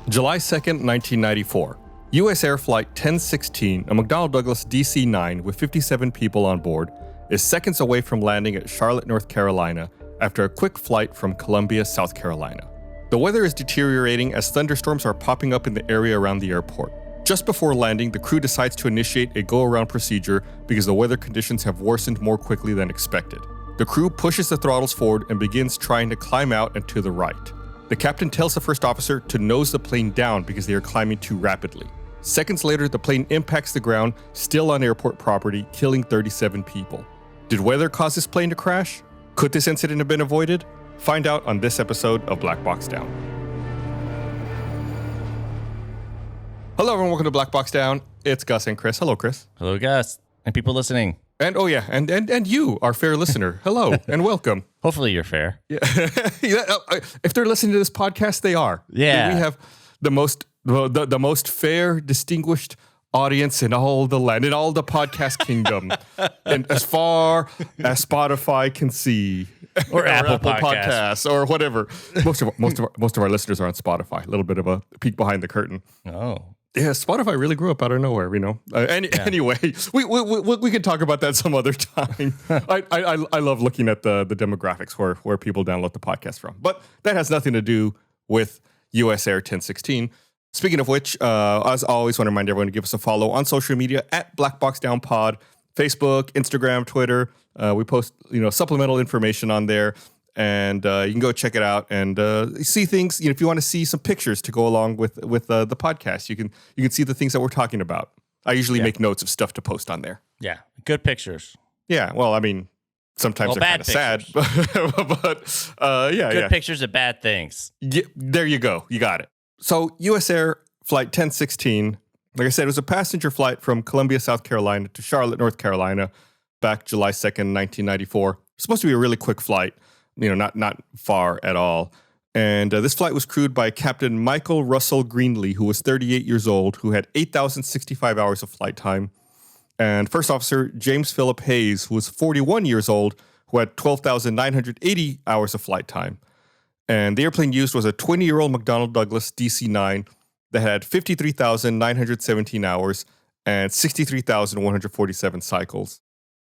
July 2nd, 1994. USAir Flight 1016, a McDonnell Douglas DC-9 with 57 people on board, is seconds away from landing at Charlotte, North Carolina after a quick flight from Columbia, South Carolina. The weather is deteriorating as thunderstorms are popping up in the area around the airport. Just before landing, the crew decides to initiate a go-around procedure because the weather conditions have worsened more quickly than expected. The crew pushes the throttles forward and begins trying to climb out and to the right. The captain tells the first officer to nose the plane down because they are climbing too rapidly. Seconds later, the plane impacts the ground, still on airport property, killing 37 people. Did weather cause this plane to crash? Could this incident have been avoided? Find out on this episode of Black Box Down. Hello everyone, welcome to Black Box Down. It's Gus and Chris. Hello, Chris. Hello, Gus. And people listening. And and you, our fair listener. Hello and welcome. Hopefully you're fair. Yeah. If they're listening to this podcast, they are. Yeah. We have the most fair, distinguished audience in all the land, in all the podcast kingdom, and as far as Spotify can see, or Apple Podcasts, or whatever. Most of our listeners are on Spotify. A little bit of a peek behind the curtain. Oh. Yeah, Spotify really grew up out of nowhere, you know. Anyway, we can talk about that some other time. I love looking at the demographics where people download the podcast from. But that has nothing to do with USAir 1016. Speaking of which, as always, want to remind everyone to give us a follow on social media at Black Box Down Pod, Facebook, Instagram, Twitter. We post supplemental information on there. And you can go check it out and see things. If you want to see some pictures to go along with the podcast, you can see the things that we're talking about. I usually make notes of stuff to post on there. Yeah, good pictures. Yeah, well, I mean, sometimes they're kind of sad, but good pictures of bad things. Yeah, there you go. You got it. So USAir Flight 1016, like I said, it was a passenger flight from Columbia, South Carolina to Charlotte, North Carolina, back July 2nd, 1994. It's supposed to be a really quick flight. Not far at all. And this flight was crewed by Captain Michael Russell Greenlee, who was 38 years old, who had 8,065 hours of flight time. And First Officer James Philip Hayes, who was 41 years old, who had 12,980 hours of flight time. And the airplane used was a 20-year-old McDonnell Douglas DC-9 that had 53,917 hours and 63,147 cycles.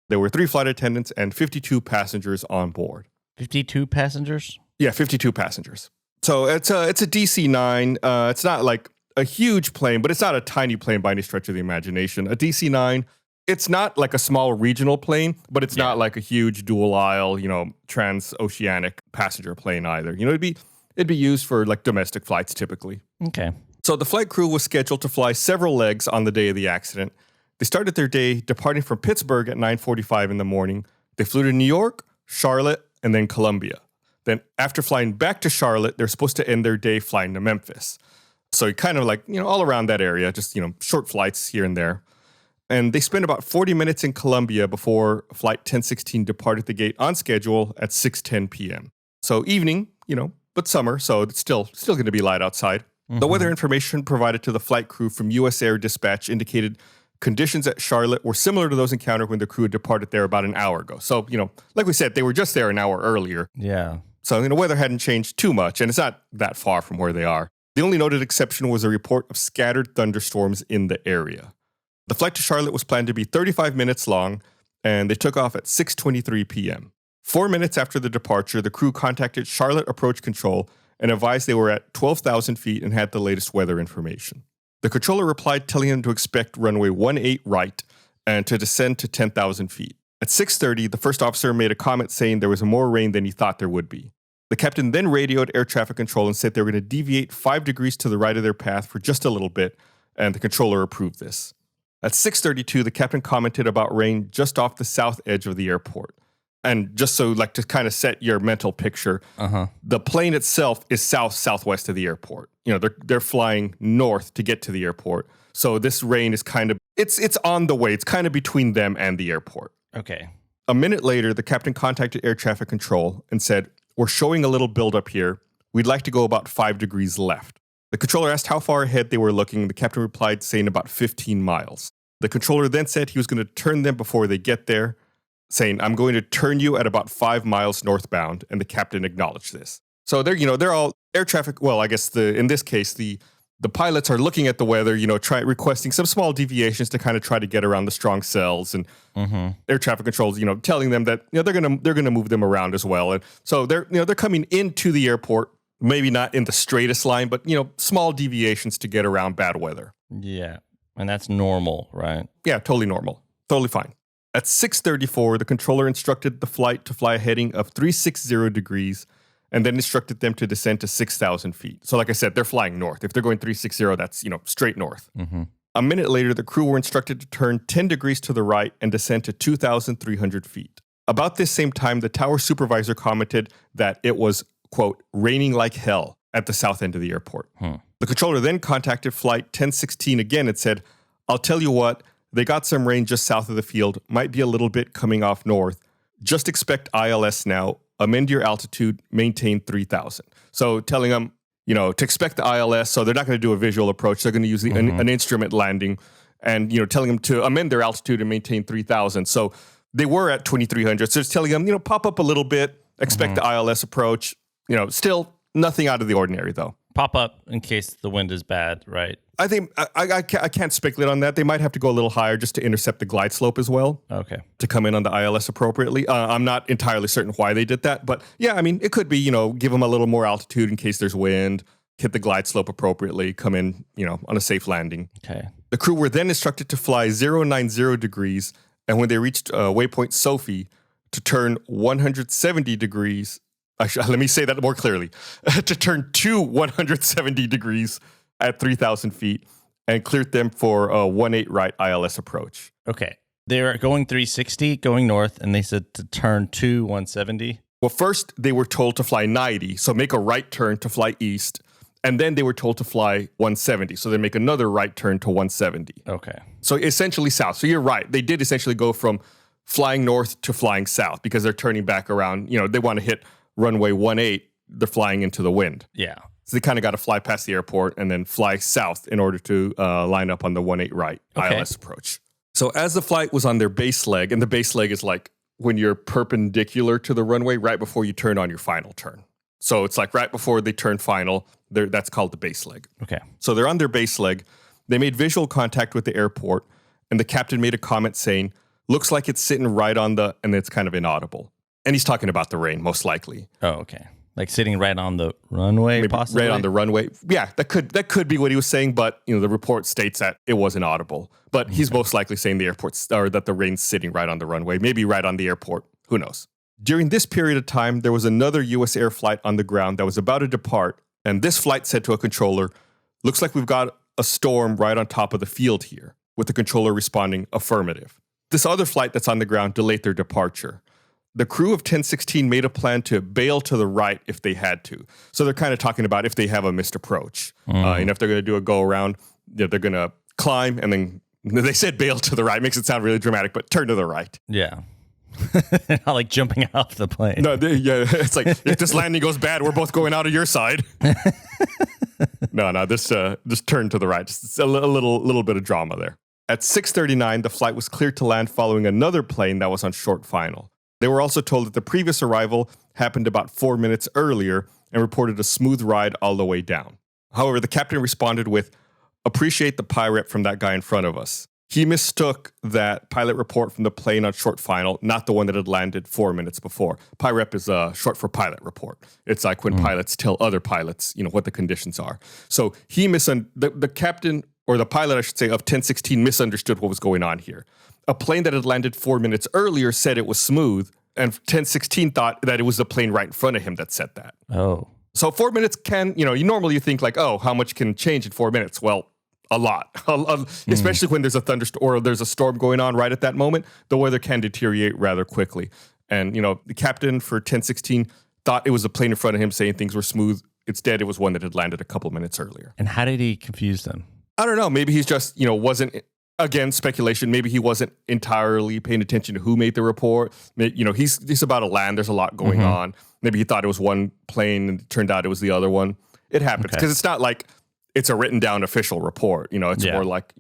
There were 3 flight attendants and 52 passengers on board. 52 passengers? Yeah, 52 passengers. So it's a DC-9. It's not like a huge plane, but it's not a tiny plane by any stretch of the imagination. A DC-9, it's not like a small regional plane, but it's not like a huge dual aisle, transoceanic passenger plane either. It'd be used for like domestic flights typically. Okay. So the flight crew was scheduled to fly several legs on the day of the accident. They started their day departing from Pittsburgh at 9:45 in the morning. They flew to New York, Charlotte, and then Columbia. Then after flying back to Charlotte, they're supposed to end their day flying to Memphis. So kind of like, all around that area, just, short flights here and there. And they spent about 40 minutes in Columbia before Flight 1016 departed the gate on schedule at 6:10 p.m. So evening, but summer, so it's still going to be light outside. Mm-hmm. The weather information provided to the flight crew from USAir Dispatch indicated conditions at Charlotte were similar to those encountered when the crew had departed there about an hour ago. So, like we said, they were just there an hour earlier. Yeah. So, weather hadn't changed too much, and it's not that far from where they are. The only noted exception was a report of scattered thunderstorms in the area. The flight to Charlotte was planned to be 35 minutes long, and they took off at 6:23 p.m. 4 minutes after the departure, the crew contacted Charlotte Approach Control and advised they were at 12,000 feet and had the latest weather information. The controller replied telling them to expect runway 18 right and to descend to 10,000 feet. At 6:30, the first officer made a comment saying there was more rain than he thought there would be. The captain then radioed air traffic control and said they were going to deviate 5 degrees to the right of their path for just a little bit, and the controller approved this. At 6:32, the captain commented about rain just off the south edge of the airport. And just so, to kind of set your mental picture, the plane itself is southwest of the airport. They're flying north to get to the airport. So this rain is it's on the way. It's kind of between them and the airport. Okay. A minute later, the captain contacted air traffic control and said, "We're showing a little buildup here. We'd like to go about 5 degrees left." The controller asked how far ahead they were looking. The captain replied saying about 15 miles. The controller then said he was going to turn them before they get there, saying, "I'm going to turn you at about 5 miles northbound," and the captain acknowledged this. So they're all air traffic. Well, I guess in this case, the The pilots are looking at the weather, requesting some small deviations to kind of try to get around the strong cells, and air traffic controls, telling them that they're gonna move them around as well. And so they're coming into the airport, maybe not in the straightest line, but small deviations to get around bad weather. Yeah, and that's normal, right? Yeah, totally normal, totally fine. At 6:34, the controller instructed the flight to fly a heading of 360 degrees, and then instructed them to descend to 6,000 feet. So like I said, they're flying north. If they're going 360, that's, straight north. A minute later, the crew were instructed to turn 10 degrees to the right and descend to 2,300 feet. About this same time, the tower supervisor commented that it was, quote, raining like hell at the south end of the airport. The controller then contacted Flight 1016 again and said, I'll tell you what, they got some rain just south of the field, might be a little bit coming off north. Just expect ILS now. Amend your altitude, maintain 3,000. So telling them, to expect the ILS, so they're not going to do a visual approach. They're going to use an instrument landing, and, telling them to amend their altitude and maintain 3,000. So they were at 2,300. So it's telling them, pop up a little bit, expect the ILS approach. Still nothing out of the ordinary, though. Pop up in case the wind is bad, right? I think I can't speculate on that. They might have to go a little higher just to intercept the glide slope as well. Okay. To come in on the ILS appropriately. I'm not entirely certain why they did that, but yeah, I mean, it could be, give them a little more altitude in case there's wind, hit the glide slope appropriately, come in, on a safe landing. Okay. The crew were then instructed to fly 090 degrees, and when they reached waypoint Sophie, to turn 170 degrees. Let me say that more clearly. To turn to 170 degrees at 3,000 feet and cleared them for a 18 right ILS approach. Okay. They're going 360, going north, and they said to turn to 170. Well, first they were told to fly 90, so make a right turn to fly east, and then they were told to fly 170, so they make another right turn to 170. Okay. So essentially south. So you're right. They did essentially go from flying north to flying south because they're turning back around. They want to hit runway 18. They're flying into the wind. Yeah. So they kind of got to fly past the airport and then fly south in order to line up on the 18 right ILS approach. So as the flight was on their base leg, and the base leg is like when you're perpendicular to the runway right before you turn on your final turn. So it's like right before they turn final, that's called the base leg. Okay. So they're on their base leg. They made visual contact with the airport, and the captain made a comment saying, looks like it's sitting right on and it's kind of inaudible. And he's talking about the rain, most likely. Oh, okay. Like sitting right on the runway, maybe possibly? Right on the runway. Yeah, that could be what he was saying, but the report states that it was inaudible. But he's most likely saying that the rain's sitting right on the runway, maybe right on the airport. Who knows? During this period of time, there was another USAir flight on the ground that was about to depart, and this flight said to a controller, looks like we've got a storm right on top of the field here, with the controller responding affirmative. This other flight that's on the ground delayed their departure. The crew of 1016 made a plan to bail to the right if they had to. So they're kind of talking about if they have a missed approach. If they're going to do a go around, they're going to climb and then they said bail to the right. Makes it sound really dramatic, but turn to the right. Yeah. Not like jumping off the plane. No, it's like if this landing goes bad, we're both going out of your side. No, just turn to the right. Just a little bit of drama there. At 6:39, the flight was cleared to land following another plane that was on short final. They were also told that the previous arrival happened about 4 minutes earlier and reported a smooth ride all the way down. However, the captain responded with, appreciate the pirate from that guy in front of us. He mistook that pilot report from the plane on short final, not the one that had landed 4 minutes before. PIREP is short for pilot report. It's like when pilots tell other pilots, what the conditions are. So he the captain, or the pilot, I should say, of 1016 misunderstood what was going on here. A plane that had landed 4 minutes earlier said it was smooth, and 1016 thought that it was the plane right in front of him that said that. Oh. So 4 minutes can, you think like, oh, how much can change in 4 minutes? Well, a lot, especially when there's a thunderstorm or there's a storm going on right at that moment. The weather can deteriorate rather quickly. And, the captain for 1016 thought it was a plane in front of him saying things were smooth. Instead, it was one that had landed a couple minutes earlier. And how did he confuse them? I don't know. Maybe he's just, wasn't, again, speculation. Maybe he wasn't entirely paying attention to who made the report. He's about to land. There's a lot going on. Maybe he thought it was one plane and it turned out it was the other one. It happens because it's not like it's a written down official report. It's more like,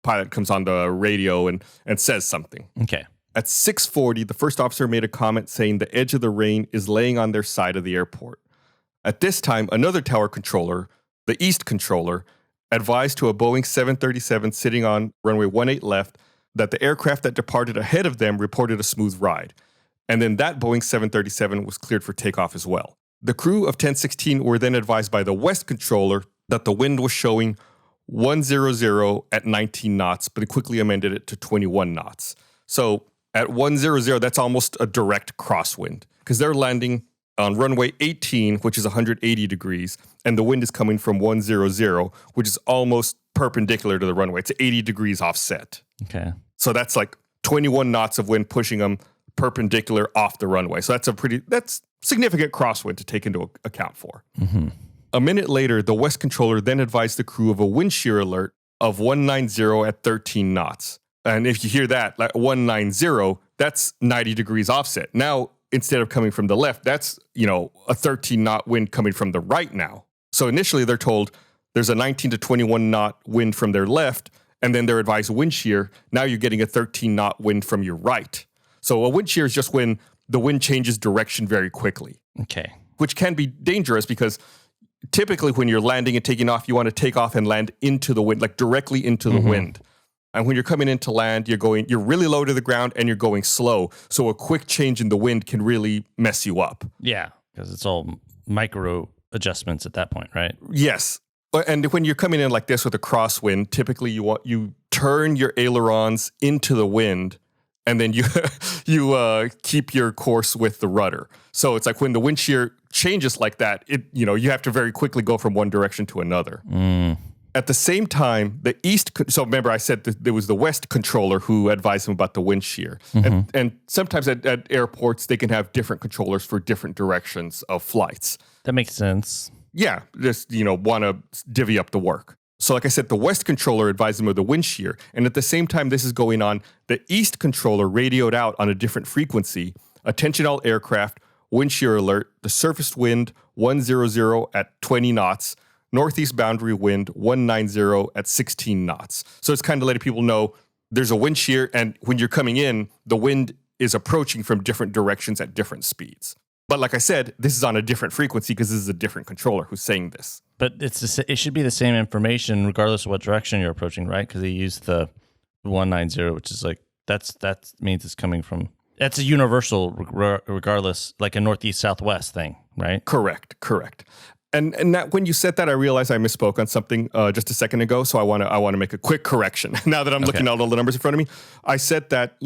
pilot comes on the radio and says something. Okay. At 6:40, the first officer made a comment saying the edge of the rain is laying on their side of the airport. At this time, another tower controller, the east controller, advised to a Boeing 737 sitting on runway 18 left that the aircraft that departed ahead of them reported a smooth ride. And then that Boeing 737 was cleared for takeoff as well. The crew of 1016 were then advised by the West controller that the wind was showing 100 at 19 knots, but it quickly amended it to 21 knots. So at 100, that's almost a direct crosswind because they're landing on runway 18, which is 180 degrees, and the wind is coming from 100, which is almost perpendicular to the runway. It's 80 degrees offset. Okay. So that's like 21 knots of wind pushing them perpendicular off the runway. So that's significant crosswind to take into account for. Mm-hmm. A minute later, the West controller then advised the crew of a wind shear alert of 190 at 13 knots. And if you hear that, like 190, that's 90 degrees offset. Now, instead of coming from the left, that's, a 13 knot wind coming from the right now. So initially they're told there's a 19 to 21 knot wind from their left, and then they're advised wind shear. Now you're getting a 13 knot wind from your right. So a wind shear is just when the wind changes direction very quickly. Okay. Which can be dangerous because typically when you're landing and taking off, you want to take off and land into the wind, like directly into the wind. And when you're coming in to land, you're really low to the ground and you're going slow. So a quick change in the wind can really mess you up. Yeah, because it's all micro adjustments at that point, right? Yes. And when you're coming in like this with a crosswind, typically you turn your ailerons into the wind and then you keep your course with the rudder. So it's like when the wind shear changes like that, you have to very quickly go from one direction to another. At the same time, so remember I said that there was the West controller who advised him about the wind shear. And sometimes at airports, they can have different controllers for different directions of flights. That makes sense. Yeah, just, want to divvy up the work. So like I said, the West controller advised him of the wind shear. And at the same time this is going on, the East controller radioed out on a different frequency, attention all aircraft, wind shear alert, the surface wind 100 at 20 knots, northeast boundary wind 190 at 16 knots. So it's kind of letting people know there's a wind shear, and when you're coming in, the wind is approaching from different directions at different speeds. But like I said, this is on a different frequency because this is a different controller who's saying this. But it should be the same information regardless of what direction you're approaching, right? Because they use the 190, which is like that means it's coming from. That's a universal regardless, like a northeast southwest thing, right? Correct. And that, when you said that, I realized I misspoke on something just a second ago. So I want to make a quick correction. Now that I'm looking at all the numbers in front of me, I said that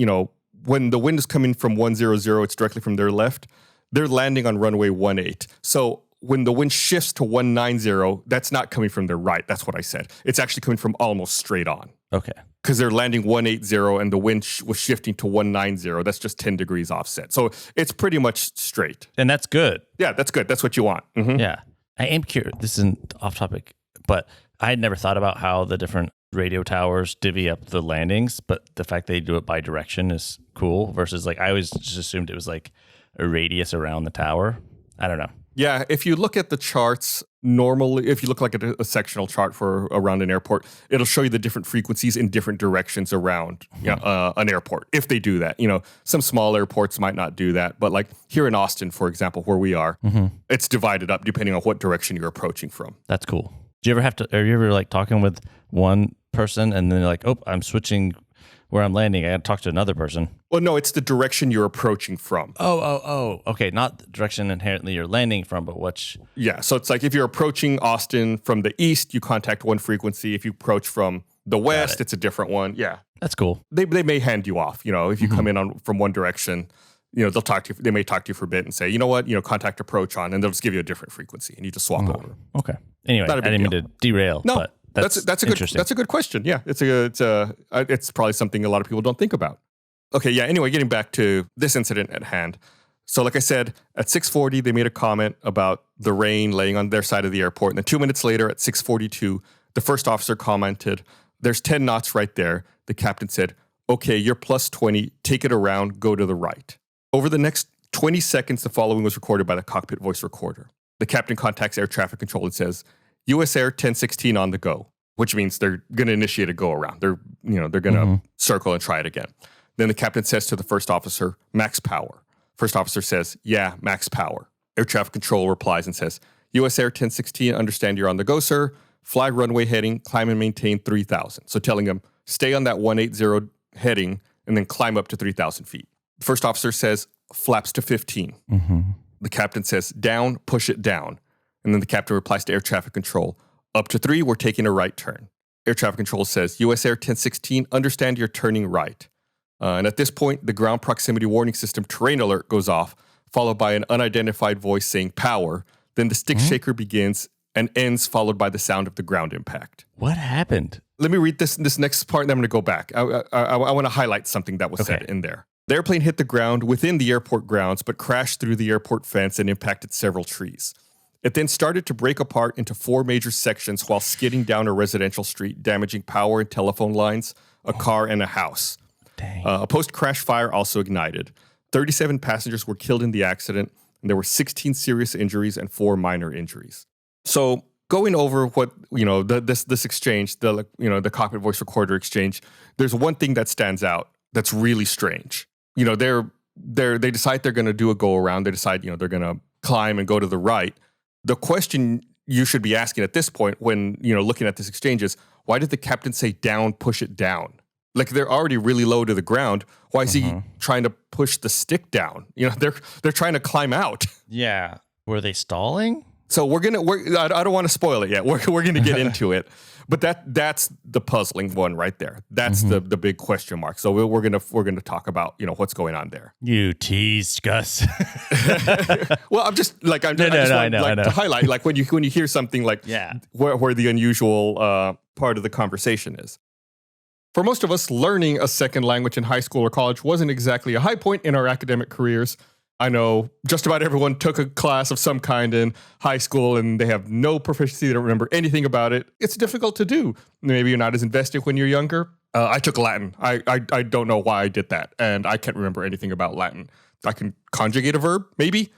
when the wind is coming from 100, it's directly from their left. They're landing on runway 18. So when the wind shifts to 190, that's not coming from their right. That's what I said. It's actually coming from almost straight on. Okay. Because they're landing 180 and the wind was shifting to 190. That's just 10 degrees offset. So it's pretty much straight. And that's good. Yeah, that's good. That's what you want. Mm-hmm. Yeah. I am curious. This isn't off topic, but I had never thought about how the different radio towers divvy up the landings, but the fact they do it by direction is cool versus like I always just assumed it was like a radius around the tower. I don't know. Yeah, if you look at the charts, normally, if you look like a sectional chart for around an airport, it'll show you the different frequencies in different directions around an airport, if they do that. Some small airports might not do that, but like here in Austin, for example, where we are, it's divided up depending on what direction you're approaching from. That's cool. Are you ever like talking with one person and then like, oh, I'm switching where I'm landing, I got to talk to another person? Well, no, it's the direction you're approaching from. Oh. Okay, not the direction inherently you're landing from, but which... Yeah, so it's like if you're approaching Austin from the east, you contact one frequency. If you approach from the west, it's a different one. Yeah. That's cool. They may hand you off, if you come in from one direction, they'll talk to you. They may talk to you for a bit and say, you know what, contact approach on, and they'll just give you a different frequency, and you just swap over. Okay. Anyway, I didn't mean to derail, no, but... That's a good question. Yeah, it's probably something a lot of people don't think about. Okay, yeah. Anyway, getting back to this incident at hand. So, like I said, at 6:40 they made a comment about the rain laying on their side of the airport, and then 2 minutes later, at 6:42, the first officer commented, "There's 10 knots right there." The captain said, "Okay, you're plus 20. Take it around. Go to the right." Over the next 20 seconds, the following was recorded by the cockpit voice recorder. The captain contacts air traffic control and says, USAir 1016 on the go, which means they're going to initiate a go around. They're going to circle and try it again. Then the captain says to the first officer, max power. First officer says, yeah, max power. Air traffic control replies and says, USAir 1016, understand you're on the go, sir. fly runway heading, climb and maintain 3,000. So telling him, stay on that 180 heading and then climb up to 3,000 feet. The first officer says, flaps to 15. Mm-hmm. The captain says, down, push it down. And then the captain replies to air traffic control, up to 3, we're taking a right turn. Air traffic control says, USAir 1016, understand you're turning right. And at this point, the ground proximity warning system terrain alert goes off, followed by an unidentified voice saying power. Then the stick shaker begins and ends, followed by the sound of the ground impact. What happened? Let me read this next part, and then I'm going to go back. I want to highlight something that was said in there. The airplane hit the ground within the airport grounds, but crashed through the airport fence and impacted several trees. It then started to break apart into 4 major sections while skidding down a residential street, damaging power and telephone lines, a car, and a house. Dang. A post-crash fire also ignited. 37 passengers were killed in the accident, and there were 16 serious injuries and 4 minor injuries. So going over what, this exchange, the cockpit voice recorder exchange, there's one thing that stands out that's really strange. They decide they're going to do a go around. They decide, they're going to climb and go to the right. The question you should be asking at this point when, looking at this exchange is, why did the captain say down, push it down? Like, they're already really low to the ground. Why is he trying to push the stick down? They're trying to climb out. Yeah. Were they stalling? So I don't want to spoil it yet. We're going to get into it, but that's the puzzling one right there. That's the big question mark. So we're going to talk about what's going on there. You teased, Gus. Well, I'm just like I know. To highlight like when you hear something like where the unusual part of the conversation is. For most of us, learning a second language in high school or college wasn't exactly a high point in our academic careers. I know just about everyone took a class of some kind in high school and they have no proficiency. They don't remember anything about it. It's difficult to do. Maybe you're not as invested when you're younger. I took Latin. I don't know why I did that. And I can't remember anything about Latin. I can conjugate a verb, maybe.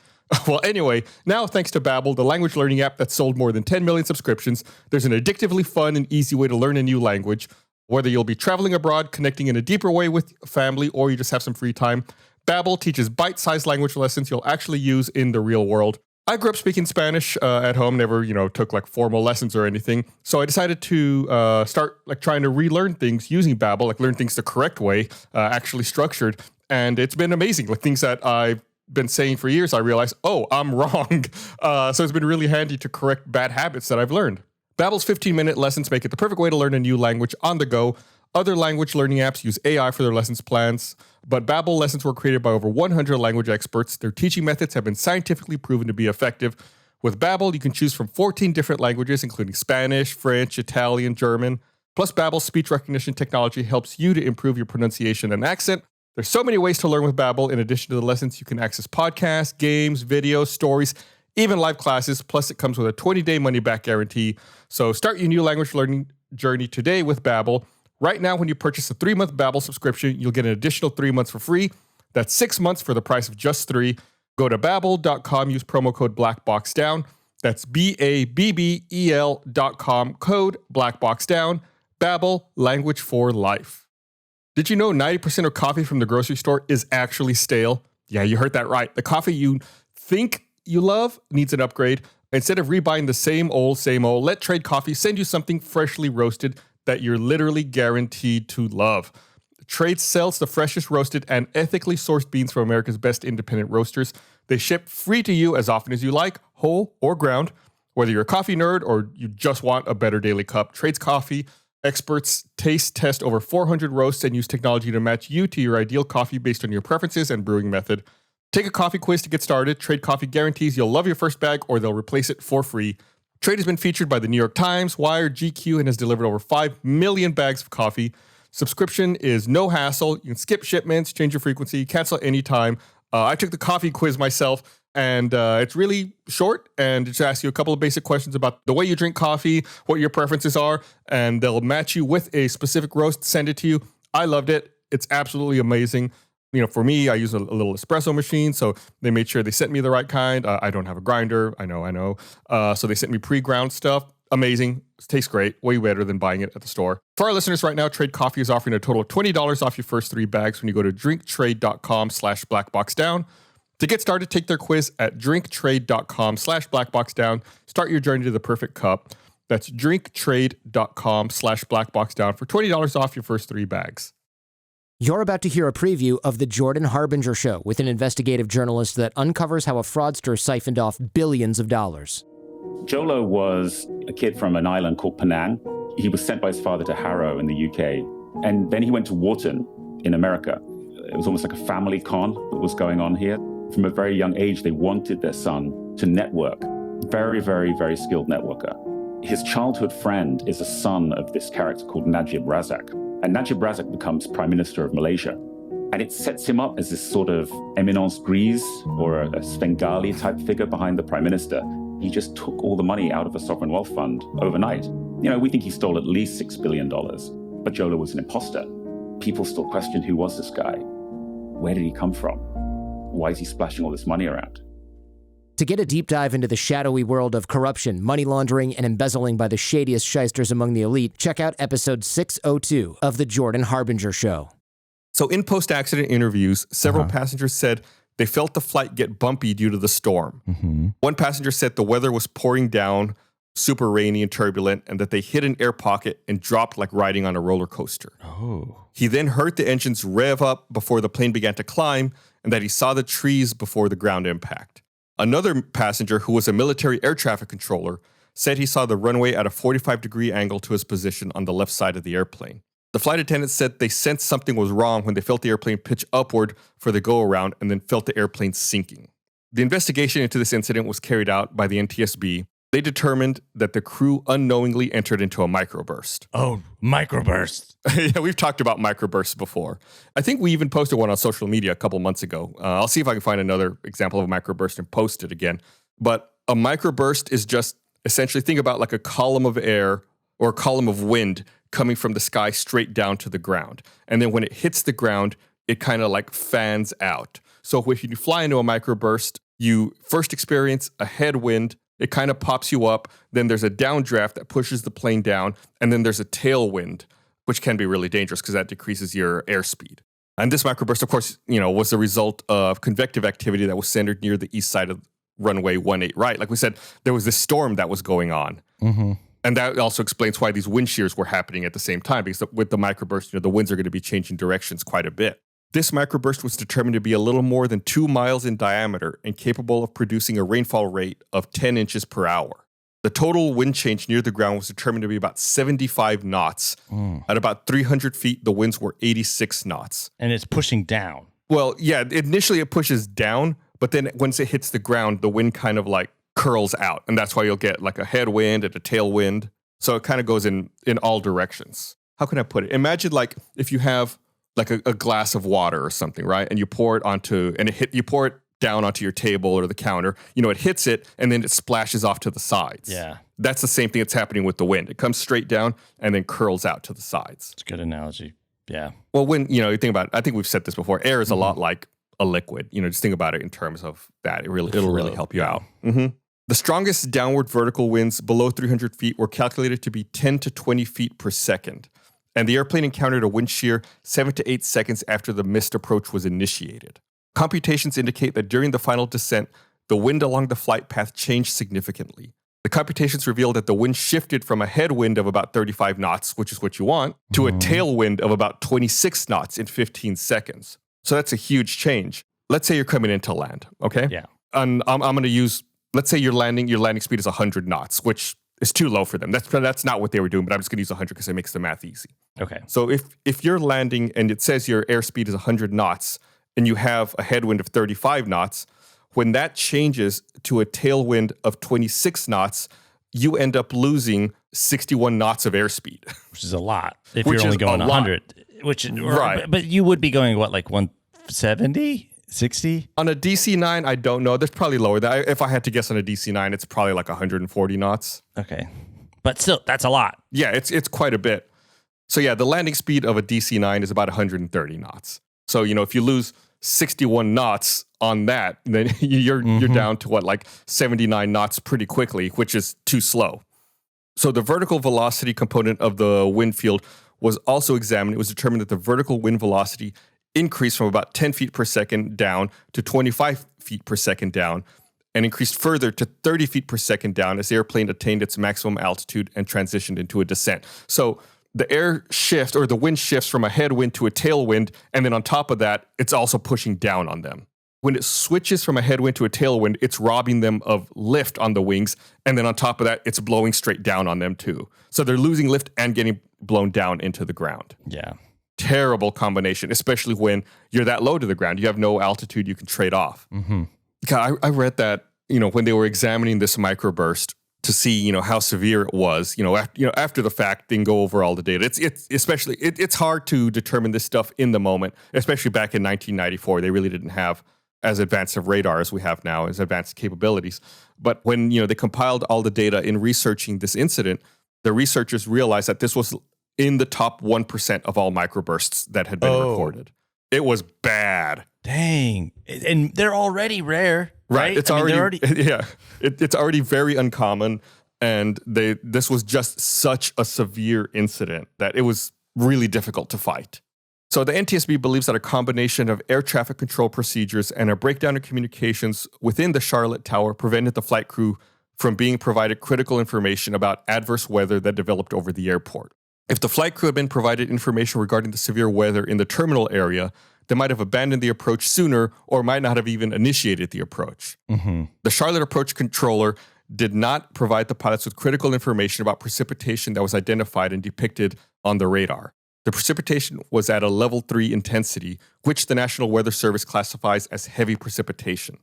Well, anyway, now thanks to Babbel, the language learning app that sold more than 10 million subscriptions, there's an addictively fun and easy way to learn a new language. Whether you'll be traveling abroad, connecting in a deeper way with family, or you just have some free time, Babbel teaches bite-sized language lessons you'll actually use in the real world. I grew up speaking Spanish at home, never, took like formal lessons or anything. So I decided to start like trying to relearn things using Babbel, like learn things the correct way, actually structured. And it's been amazing. Like things that I've been saying for years, I realized, oh, I'm wrong. So it's been really handy to correct bad habits that I've learned. Babbel's 15-minute lessons make it the perfect way to learn a new language on the go. Other language learning apps use AI for their lessons plans, but Babbel lessons were created by over 100 language experts. Their teaching methods have been scientifically proven to be effective. With Babbel, you can choose from 14 different languages, including Spanish, French, Italian, German. Plus, Babbel's speech recognition technology helps you to improve your pronunciation and accent. There's so many ways to learn with Babbel. In addition to the lessons, you can access podcasts, games, videos, stories, even live classes. Plus, it comes with a 20-day money-back guarantee. So start your new language learning journey today with Babbel. Right now, when you purchase a 3-month Babbel subscription, you'll get an additional 3 months for free. That's 6 months for the price of just 3. Go to Babbel.com, use promo code BlackBoxDown. That's BABBEL.com, code BlackBoxDown. Babbel, language for life. Did you know 90% of coffee from the grocery store is actually stale? Yeah, you heard that right. The coffee you think you love needs an upgrade. Instead of rebuying the same old, let Trade Coffee send you something freshly roasted that you're literally guaranteed to love. Trade sells the freshest roasted and ethically sourced beans from America's best independent roasters. They ship free to you as often as you like, whole or ground. Whether you're a coffee nerd or you just want a better daily cup, Trade's coffee experts taste test over 400 roasts and use technology to match you to your ideal coffee based on your preferences and brewing method. Take a coffee quiz to get started. Trade Coffee guarantees you'll love your first bag or they'll replace it for free. Trade has been featured by the New York Times, Wired, GQ, and has delivered over 5 million bags of coffee. Subscription is no hassle. You can skip shipments, change your frequency, cancel anytime. I took the coffee quiz myself, and it's really short, and it just asks you a couple of basic questions about the way you drink coffee, what your preferences are, and they'll match you with a specific roast, send it to you. I loved it. It's absolutely amazing. For me, I use a little espresso machine, so they made sure they sent me the right kind. I don't have a grinder. I know. So they sent me pre-ground stuff. Amazing. It tastes great. Way better than buying it at the store. For our listeners right now, Trade Coffee is offering a total of $20 off your first 3 bags when you go to drinktrade.com/blackboxdown. To get started, take their quiz at drinktrade.com/blackboxdown. Start your journey to the perfect cup. That's drinktrade.com/blackboxdown for $20 off your first 3 bags. You're about to hear a preview of The Jordan Harbinger Show with an investigative journalist that uncovers how a fraudster siphoned off billions of dollars. Jolo was a kid from an island called Penang. He was sent by his father to Harrow in the UK. And then he went to Wharton in America. It was almost like a family con that was going on here. From a very young age, they wanted their son to network. Very, very, very skilled networker. His childhood friend is a son of this character called Najib Razak. And Najib Razak becomes Prime Minister of Malaysia. And it sets him up as this sort of eminence grise or a Svengali type figure behind the Prime Minister. He just took all the money out of a sovereign wealth fund overnight. We think he stole at least $6 billion, but Jolo was an imposter. People still question, who was this guy? Where did he come from? Why is he splashing all this money around? To get a deep dive into the shadowy world of corruption, money laundering, and embezzling by the shadiest shysters among the elite, check out episode 602 of The Jordan Harbinger Show. So in post-accident interviews, several passengers said they felt the flight get bumpy due to the storm. Mm-hmm. One passenger said the weather was pouring down, super rainy and turbulent, and that they hit an air pocket and dropped like riding on a roller coaster. Oh. He then heard the engines rev up before the plane began to climb, and that he saw the trees before the ground impact. Another passenger, who was a military air traffic controller, said he saw the runway at a 45-degree angle to his position on the left side of the airplane. The flight attendant said they sensed something was wrong when they felt the airplane pitch upward for the go-around and then felt the airplane sinking. The investigation into this incident was carried out by the NTSB. They determined that the crew unknowingly entered into a microburst. Oh, microburst. Yeah, we've talked about microbursts before. I think we even posted one on social media a couple months ago. I'll see if I can find another example of a microburst and post it again. But a microburst is just essentially, think about like a column of air or a column of wind coming from the sky straight down to the ground. And then when it hits the ground, it kind of like fans out. So if you fly into a microburst, you first experience a headwind. It kind of pops you up. Then there's a downdraft that pushes the plane down. And then there's a tailwind, which can be really dangerous because that decreases your airspeed. And this microburst, of course, was the result of convective activity that was centered near the east side of runway 18 right. Like we said, there was this storm that was going on. Mm-hmm. And that also explains why these wind shears were happening at the same time, because with the microburst, the winds are going to be changing directions quite a bit. This microburst was determined to be a little more than 2 miles in diameter and capable of producing a rainfall rate of 10 inches per hour. The total wind change near the ground was determined to be about 75 knots. At about 300 feet, the winds were 86 knots. And it's pushing down. Well, yeah, initially it pushes down, but then once it hits the ground, the wind kind of like curls out. And that's why you'll get like a headwind and a tailwind. So it kind of goes in all directions. How can I put it? Imagine like if you have like a glass of water or something, right? And you pour it you pour it down onto your table or the counter. It hits it and then it splashes off to the sides. Yeah. That's the same thing that's happening with the wind. It comes straight down and then curls out to the sides. It's a good analogy. Yeah. Well, when, you think about it, I think we've said this before, air is a lot like a liquid. Just think about it in terms of that. It'll really help you out. Mm-hmm. The strongest downward vertical winds below 300 feet were calculated to be 10 to 20 feet per second. And the airplane encountered a wind shear 7 to 8 seconds after the missed approach was initiated. Computations indicate that during the final descent, the wind along the flight path changed significantly. The computations revealed that the wind shifted from a headwind of about 35 knots, which is what you want, to a tailwind of about 26 knots in 15 seconds. So that's a huge change. Let's say you're coming into land, okay? Yeah. And I'm going to use, let's say your landing speed is 100 knots, which is too low for them. That's not what they were doing, but I'm just going to use 100 because it makes the math easy. Okay. So if you're landing and it says your airspeed is 100 knots and you have a headwind of 35 knots, when that changes to a tailwind of 26 knots, you end up losing 61 knots of airspeed. Which is a lot if you're only going 100. Right. But you would be going, what, like 170? 60? On a DC-9, I don't know. There's probably lower. If I had to guess on a DC-9, it's probably like 140 knots. Okay. But still, that's a lot. Yeah, it's quite a bit. So yeah, the landing speed of a DC-9 is about 130 knots. So, if you lose 61 knots on that, then you're down to like 79 knots pretty quickly, which is too slow. So the vertical velocity component of the wind field was also examined. It was determined that the vertical wind velocity increased from about 10 feet per second down to 25 feet per second down. and increased further to 30 feet per second down as the airplane attained its maximum altitude and transitioned into a descent. So the air shift or the wind shifts from a headwind to a tailwind, and then on top of that, it's also pushing down on them. When it switches from a headwind to a tailwind, it's robbing them of lift on the wings, and then on top of that, it's blowing straight down on them too. So they're losing lift and getting blown down into the ground. Yeah. Terrible combination, especially when you're that low to the ground. You have no altitude you can trade off. Mm-hmm. God, I read that, when they were examining this microburst to see, how severe it was, after the fact, they can go over all the data. It's hard to determine this stuff in the moment, especially back in 1994. They really didn't have as advanced of radar as we have now, as advanced capabilities. But when, they compiled all the data in researching this incident, the researchers realized that this was in the top 1% of all microbursts that had been recorded. It was bad. Dang. And they're already rare, right? It's it's already very uncommon. And this was just such a severe incident that it was really difficult to fight. So the NTSB believes that a combination of air traffic control procedures and a breakdown in communications within the Charlotte Tower prevented the flight crew from being provided critical information about adverse weather that developed over the airport. If the flight crew had been provided information regarding the severe weather in the terminal area, they might have abandoned the approach sooner or might not have even initiated the approach. Mm-hmm. The Charlotte approach controller did not provide the pilots with critical information about precipitation that was identified and depicted on the radar. The precipitation was at a level 3 intensity, which the National Weather Service classifies as heavy precipitation.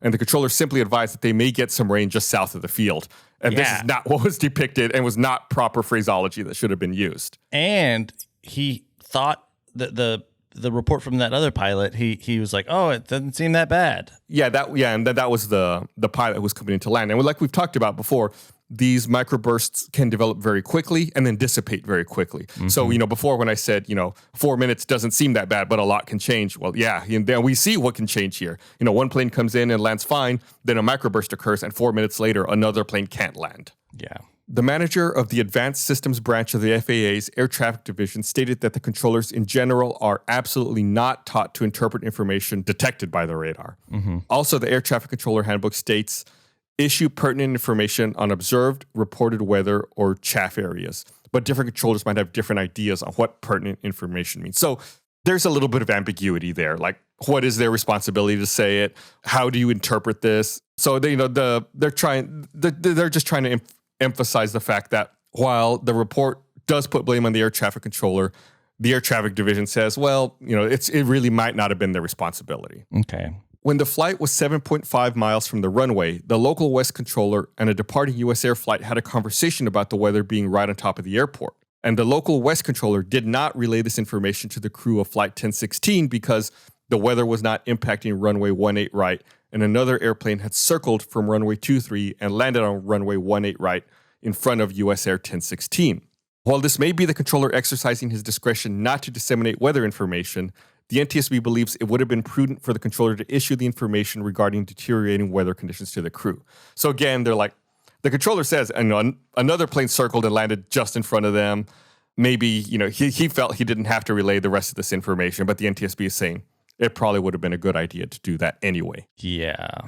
And the controller simply advised that they may get some rain just south of the field. And this is not what was depicted and was not proper phraseology that should have been used. And he thought that the report from that other pilot, he was like, oh, it doesn't seem that bad. And that was the pilot who was coming into land. And like we've talked about before, these microbursts can develop very quickly and then dissipate very quickly. Mm-hmm. So, before when I said, 4 minutes doesn't seem that bad, but a lot can change. Well, yeah, and then we see what can change here. One plane comes in and lands fine, then a microburst occurs, and 4 minutes later, another plane can't land. Yeah. The manager of the Advanced Systems branch of the FAA's Air Traffic Division stated that the controllers in general are absolutely not taught to interpret information detected by the radar. Mm-hmm. Also, the Air Traffic Controller Handbook states, issue pertinent information on observed, reported weather, or chaff areas. But different controllers might have different ideas on what pertinent information means. So there's a little bit of ambiguity there. Like, what is their responsibility to say it? How do you interpret this? So they're just trying to emphasize the fact that while the report does put blame on the air traffic controller, the air traffic division says, well, it really might not have been their responsibility. Okay. When the flight was 7.5 miles from the runway, the local West controller and a departing USAir Flight had a conversation about the weather being right on top of the airport. And the local West controller did not relay this information to the crew of Flight 1016 because the weather was not impacting runway 18 right, and another airplane had circled from runway 23 and landed on runway 18 right in front of USAir 1016. While this may be the controller exercising his discretion not to disseminate weather information, the NTSB believes it would have been prudent for the controller to issue the information regarding deteriorating weather conditions to the crew. So again, they're like, the controller says, another plane circled and landed just in front of them. Maybe, he felt he didn't have to relay the rest of this information, but the NTSB is saying it probably would have been a good idea to do that anyway. Yeah.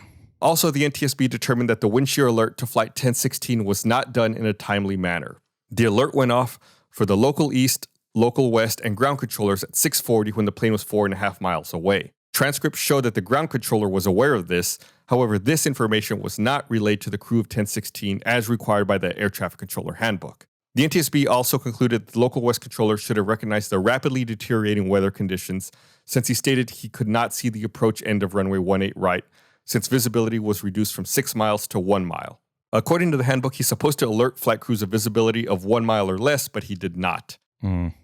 Also, the NTSB determined that the wind shear alert to Flight 1016 was not done in a timely manner. The alert went off for the local east, local west, and ground controllers at 6:40 when the plane was 4.5 miles away. Transcripts show that the ground controller was aware of this. However, this information was not relayed to the crew of 1016 as required by the Air Traffic Controller Handbook. The NTSB also concluded that the local West controller should have recognized the rapidly deteriorating weather conditions since he stated he could not see the approach end of runway 18 right since visibility was reduced from 6 miles to 1 mile. According to the handbook, he's supposed to alert flight crews of visibility of 1 mile or less, but he did not.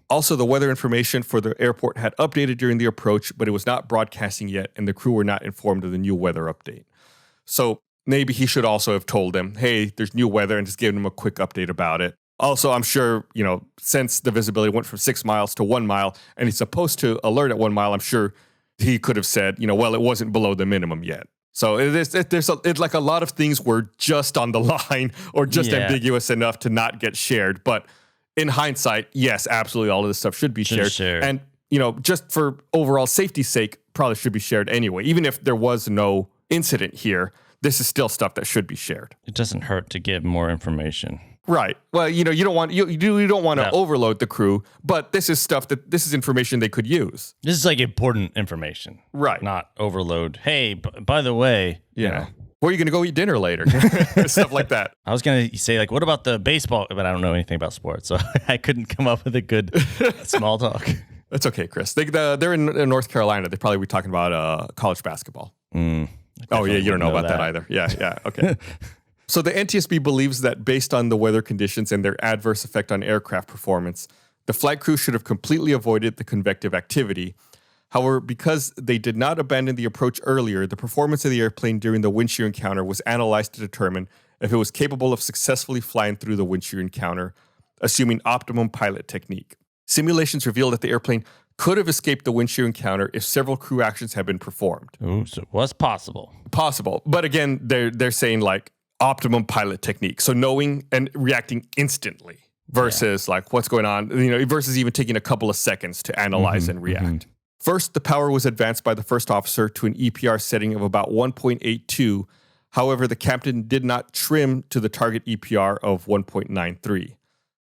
Also, the weather information for the airport had updated during the approach, but it was not broadcasting yet, and the crew were not informed of the new weather update. So maybe he should also have told them, hey, there's new weather, and just given them a quick update about it. Also, I'm sure, since the visibility went from 6 miles to 1 mile, and he's supposed to alert at 1 mile, I'm sure he could have said, well, it wasn't below the minimum yet. So there's like a lot of things were just on the line or just ambiguous enough to not get shared. But in hindsight, yes, absolutely, all of this stuff should be shared. And, just for overall safety's sake, probably should be shared anyway. Even if there was no incident here, this is still stuff that should be shared. It doesn't hurt to give more information. Right. Well, you don't want to overload the crew, but this is information they could use. This is like important information. Right. Not overload. Hey, by the way, you know. Where are you going to go eat dinner later? Stuff like that. I was going to say, like, what about the baseball? But I don't know anything about sports, so I couldn't come up with a good small talk. That's okay, Chris. They're in North Carolina. They probably be talking about college basketball. Oh, yeah, you don't know about that either. Yeah, okay. So the NTSB believes that based on the weather conditions and their adverse effect on aircraft performance, the flight crew should have completely avoided the convective activity. However, because they did not abandon the approach earlier, the performance of the airplane during the wind shear encounter was analyzed to determine if it was capable of successfully flying through the wind shear encounter, assuming optimum pilot technique. Simulations revealed that the airplane could have escaped the wind shear encounter if several crew actions had been performed. Ooh, so it was possible. Possible. But again, they're saying like optimum pilot technique. So knowing and reacting instantly versus like what's going on, versus even taking a couple of seconds to analyze and react. First, the power was advanced by the first officer to an EPR setting of about 1.82. However, the captain did not trim to the target EPR of 1.93.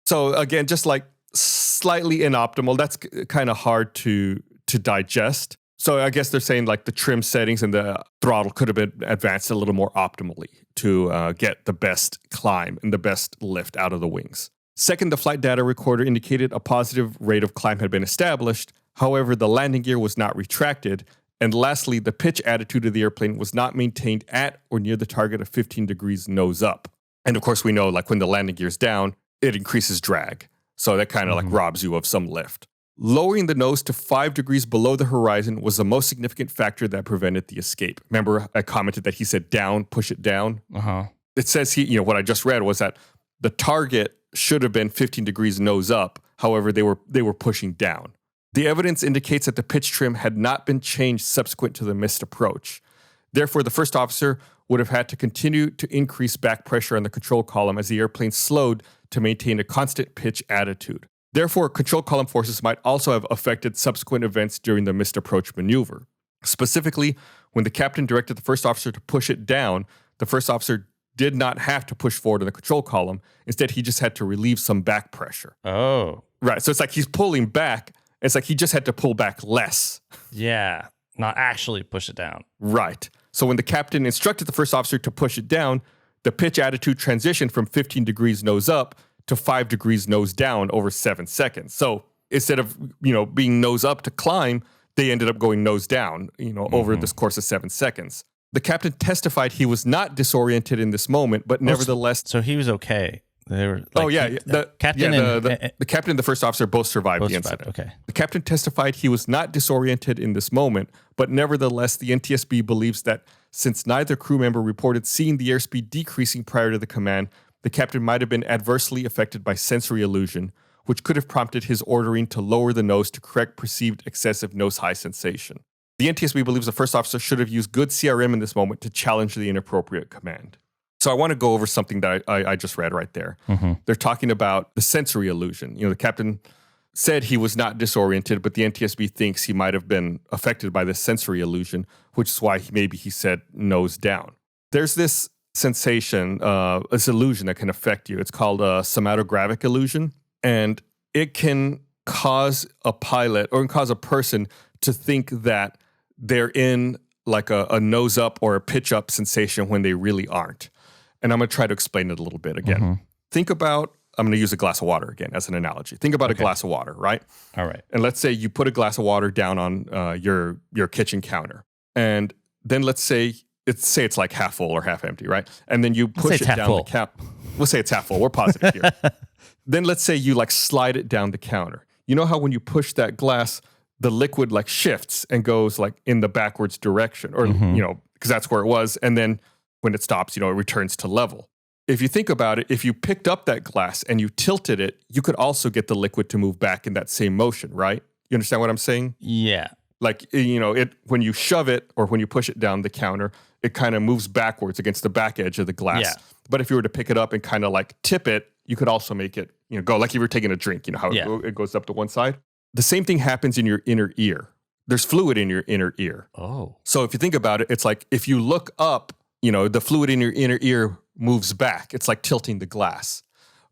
So again, just like slightly inoptimal. That's kind of hard to digest. So I guess they're saying like the trim settings and the throttle could have been advanced a little more optimally to get the best climb and the best lift out of the wings. Second, the flight data recorder indicated a positive rate of climb had been established. However, the landing gear was not retracted. And lastly, the pitch attitude of the airplane was not maintained at or near the target of 15 degrees nose up. And of course, we know like when the landing gear's down, it increases drag. So that kind of like robs you of some lift. Lowering the nose to 5 degrees below the horizon was the most significant factor that prevented the escape. Remember, I commented that he said down, push it down. It says what I just read was that the target should have been 15 degrees nose up. However, they were pushing down. The evidence indicates that the pitch trim had not been changed subsequent to the missed approach. Therefore, the first officer would have had to continue to increase back pressure on the control column as the airplane slowed to maintain a constant pitch attitude. Therefore, control column forces might also have affected subsequent events during the missed approach maneuver. Specifically, when the captain directed the first officer to push it down, the first officer did not have to push forward in the control column. Instead, he just had to relieve some back pressure. Oh. Right, so it's like he's pulling back. It's like he just had to pull back less. Yeah, not actually push it down. Right. So when the captain instructed the first officer to push it down, the pitch attitude transitioned from 15 degrees nose up to 5 degrees nose down over 7 seconds. So instead of, being nose up to climb, they ended up going nose down, over this course of 7 seconds. The captain testified he was not disoriented in this moment, but nevertheless... So he was okay. They were the captain and the first officer both survived the incident. Okay. The captain testified he was not disoriented in this moment, but nevertheless, the NTSB believes that since neither crew member reported seeing the airspeed decreasing prior to the command, the captain might have been adversely affected by sensory illusion, which could have prompted his ordering to lower the nose to correct perceived excessive nose-high sensation. The NTSB believes the first officer should have used good CRM in this moment to challenge the inappropriate command. So I want to go over something that I just read right there. They're talking about the sensory illusion. The captain said he was not disoriented, but the NTSB thinks he might have been affected by this sensory illusion, which is why he said nose down. There's this sensation, this illusion that can affect you. It's called a somatographic illusion, and it can cause a pilot or cause a person to think that they're in like a nose up or a pitch up sensation when they really aren't. And I'm going to try to explain it a little bit again. Think about, I'm going to use a glass of water again as an analogy. Think about a glass of water, right? All right. And let's say you put a glass of water down on your kitchen counter. And then let's say it's like half full or half empty, right? And then you push it down the cap. We'll say it's half full. We're positive here. Then let's say you like slide it down the counter. You know how when you push that glass, the liquid like shifts and goes like in the backwards direction or, because that's where it was. And then when it stops, it returns to level. If you think about it, if you picked up that glass and you tilted it, you could also get the liquid to move back in that same motion, right? You understand what I'm saying? Yeah. Like, when you shove it or when you push it down the counter, it kind of moves backwards against the back edge of the glass. Yeah. But if you were to pick it up and kind of like tip it, you could also make it, go like you were taking a drink, how it goes up to one side. The same thing happens in your inner ear. There's fluid in your inner ear. Oh. So if you think about it, it's like if you look up the fluid in your inner ear moves back. It's like tilting the glass.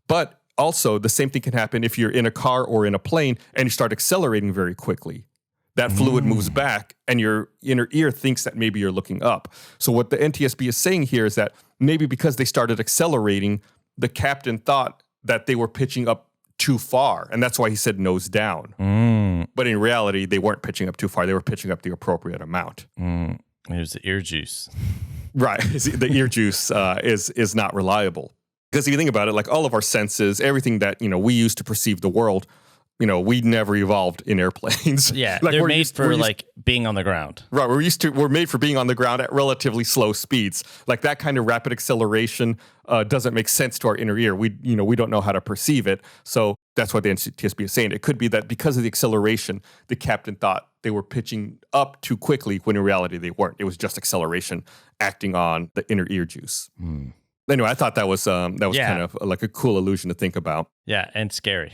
But also, the same thing can happen if you're in a car or in a plane and you start accelerating very quickly. That fluid moves back and your inner ear thinks that maybe you're looking up. So what the NTSB is saying here is that maybe because they started accelerating, the captain thought that they were pitching up too far. And that's why he said nose down. But in reality, they weren't pitching up too far. They were pitching up the appropriate amount. Here's the ear juice. Right. The ear juice is not reliable. Because if you think about it, like all of our senses, everything that, we use to perceive the world, we never evolved in airplanes. Yeah, like they're made for being on the ground. Right, we're made for being on the ground at relatively slow speeds. Like that kind of rapid acceleration doesn't make sense to our inner ear. We don't know how to perceive it. So that's what the NTSB is saying. It could be that because of the acceleration, the captain thought they were pitching up too quickly when in reality they weren't. It was just acceleration acting on the inner ear juice. Anyway, I thought that was kind of like a cool illusion to think about. Yeah, and scary.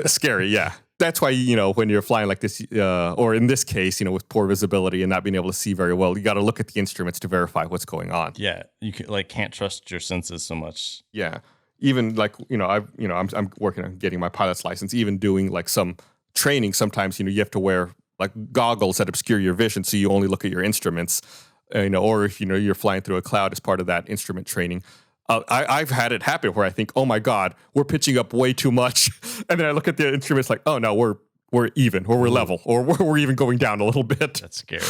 Scary, yeah. That's why, when you're flying like this, or in this case, with poor visibility and not being able to see very well, you got to look at the instruments to verify what's going on. Yeah, you can't trust your senses so much. Yeah, even like I'm working on getting my pilot's license. Even doing like some training, sometimes you have to wear like goggles that obscure your vision, so you only look at your instruments. Or if you're flying through a cloud as part of that instrument training. I've had it happen where I think, oh my God, we're pitching up way too much, and then I look at the instruments like, oh no, we're even, or we're level, or we're even going down a little bit. That's scary.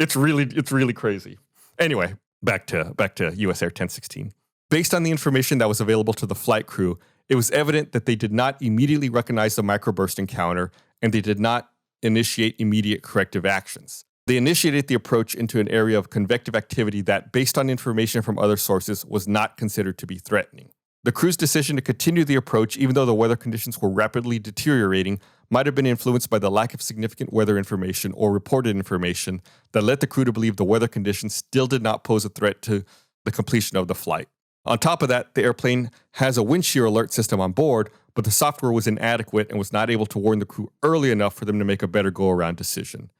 It's really crazy. Anyway, back to USAir 1016. Based on the information that was available to the flight crew, it was evident that they did not immediately recognize the microburst encounter, and they did not initiate immediate corrective actions. They initiated the approach into an area of convective activity that, based on information from other sources, was not considered to be threatening. The crew's decision to continue the approach, even though the weather conditions were rapidly deteriorating, might have been influenced by the lack of significant weather information or reported information that led the crew to believe the weather conditions still did not pose a threat to the completion of the flight. On top of that, the airplane has a wind shear alert system on board, but the software was inadequate and was not able to warn the crew early enough for them to make a better go-around decision.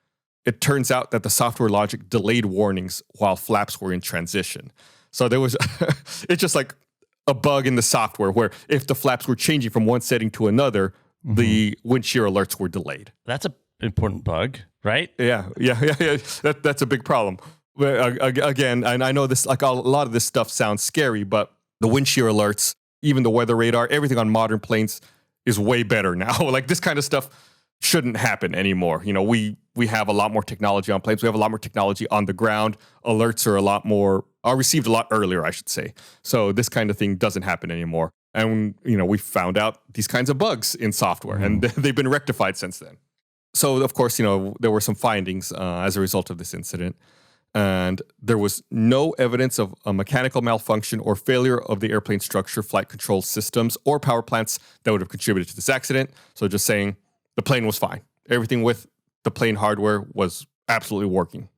It turns out that the software logic delayed warnings while flaps were in transition. So there was, it's just like a bug in the software where if the flaps were changing from one setting to another, the wind shear alerts were delayed. That's an important bug, right? Yeah. That's a big problem. Again, and I know this, like a lot of this stuff sounds scary, but the wind shear alerts, even the weather radar, everything on modern planes is way better now. Like this kind of stuff shouldn't happen anymore. We have a lot more technology on planes. We have a lot more technology on the ground. Alerts are received a lot earlier, I should say. So this kind of thing doesn't happen anymore. And, we found out these kinds of bugs in software, and they've been rectified since then. So, of course, there were some findings as a result of this incident. And there was no evidence of a mechanical malfunction or failure of the airplane structure, flight control systems, or power plants that would have contributed to this accident. So just saying the plane was fine. Everything with the plane hardware was absolutely working.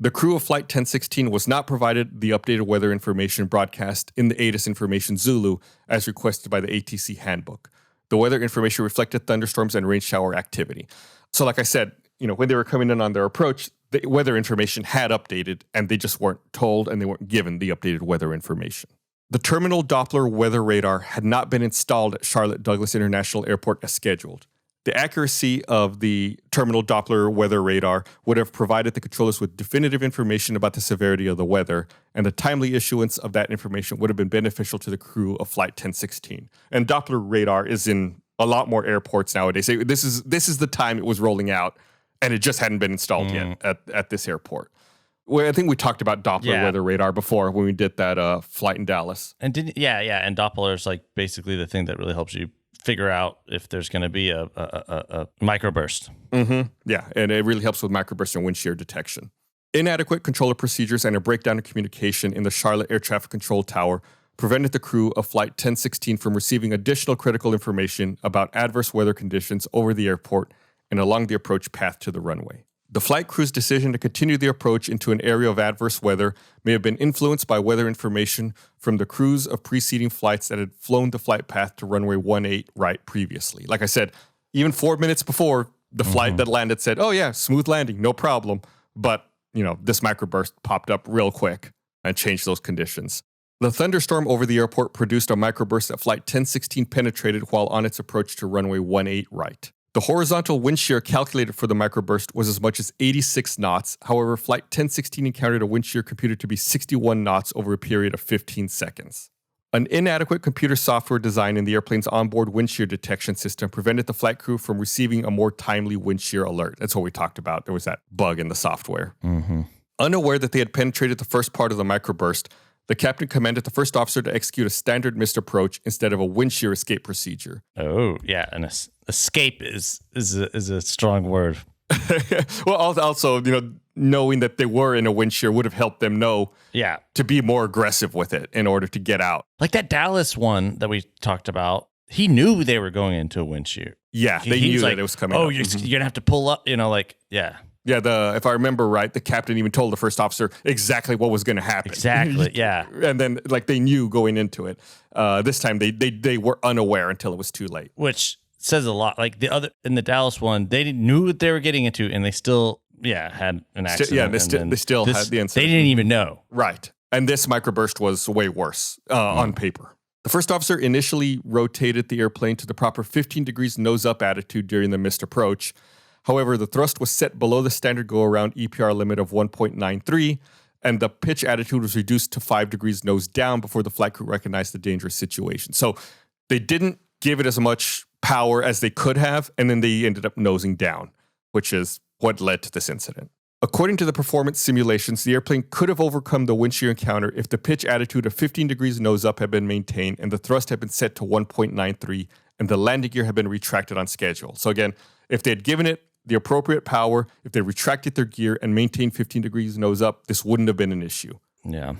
The crew of Flight 1016 was not provided the updated weather information broadcast in the ATIS Information Zulu as requested by the ATC handbook. The weather information reflected thunderstorms and rain shower activity. So like I said, when they were coming in on their approach, the weather information had updated and they just weren't told and they weren't given the updated weather information. The terminal Doppler weather radar had not been installed at Charlotte Douglas International Airport as scheduled. The accuracy of the terminal Doppler weather radar would have provided the controllers with definitive information about the severity of the weather, and the timely issuance of that information would have been beneficial to the crew of Flight 1016. And Doppler radar is in a lot more airports nowadays. This is the time it was rolling out, and it just hadn't been installed yet at this airport. Well, I think we talked about Doppler weather radar before when we did that flight in Dallas. And and Doppler is like basically the thing that really helps you figure out if there's going to be a microburst. Yeah, and it really helps with microburst and wind shear detection. Inadequate controller procedures and a breakdown in communication in the Charlotte Air Traffic Control Tower prevented the crew of Flight 1016 from receiving additional critical information about adverse weather conditions over the airport and along the approach path to the runway. The flight crew's decision to continue the approach into an area of adverse weather may have been influenced by weather information from the crews of preceding flights that had flown the flight path to runway 18 right previously. Like I said, even 4 minutes before, the flight that landed said, oh yeah, smooth landing, no problem. But, this microburst popped up real quick. and change those conditions. The thunderstorm over the airport produced a microburst that Flight 1016 penetrated while on its approach to runway 18 right. The horizontal wind shear calculated for the microburst was as much as 86 knots. However, Flight 1016 encountered a wind shear computed to be 61 knots over a period of 15 seconds. An inadequate computer software design in the airplane's onboard wind shear detection system prevented the flight crew from receiving a more timely wind shear alert. That's what we talked about. There was that bug in the software. Unaware that they had penetrated the first part of the microburst, the captain commanded the first officer to execute a standard missed approach instead of a wind shear escape procedure. Oh, yeah. And escape is a strong word. Well, also, knowing that they were in a wind shear would have helped them know to be more aggressive with it in order to get out. Like that Dallas one that we talked about, he knew they were going into a wind shear. Yeah, they knew that it was coming up. You're going to have to pull up, Yeah, if I remember right, the captain even told the first officer exactly what was going to happen. Exactly, yeah. And then, they knew going into it. This time, they were unaware until it was too late. Which says a lot. Like in the Dallas one, they knew what they were getting into, and they still, had an accident. They still had the incident. They didn't even know. Right. And this microburst was way worse on paper. The first officer initially rotated the airplane to the proper 15 degrees nose-up attitude during the missed approach. However, the thrust was set below the standard go-around EPR limit of 1.93, and the pitch attitude was reduced to 5 degrees nose down before the flight crew recognized the dangerous situation. So they didn't give it as much power as they could have, and then they ended up nosing down, which is what led to this incident. According to the performance simulations, the airplane could have overcome the wind shear encounter if the pitch attitude of 15 degrees nose up had been maintained and the thrust had been set to 1.93 and the landing gear had been retracted on schedule. So again, if they had given it the appropriate power, if they retracted their gear and maintained 15 degrees nose up, this wouldn't have been an issue. Yeah.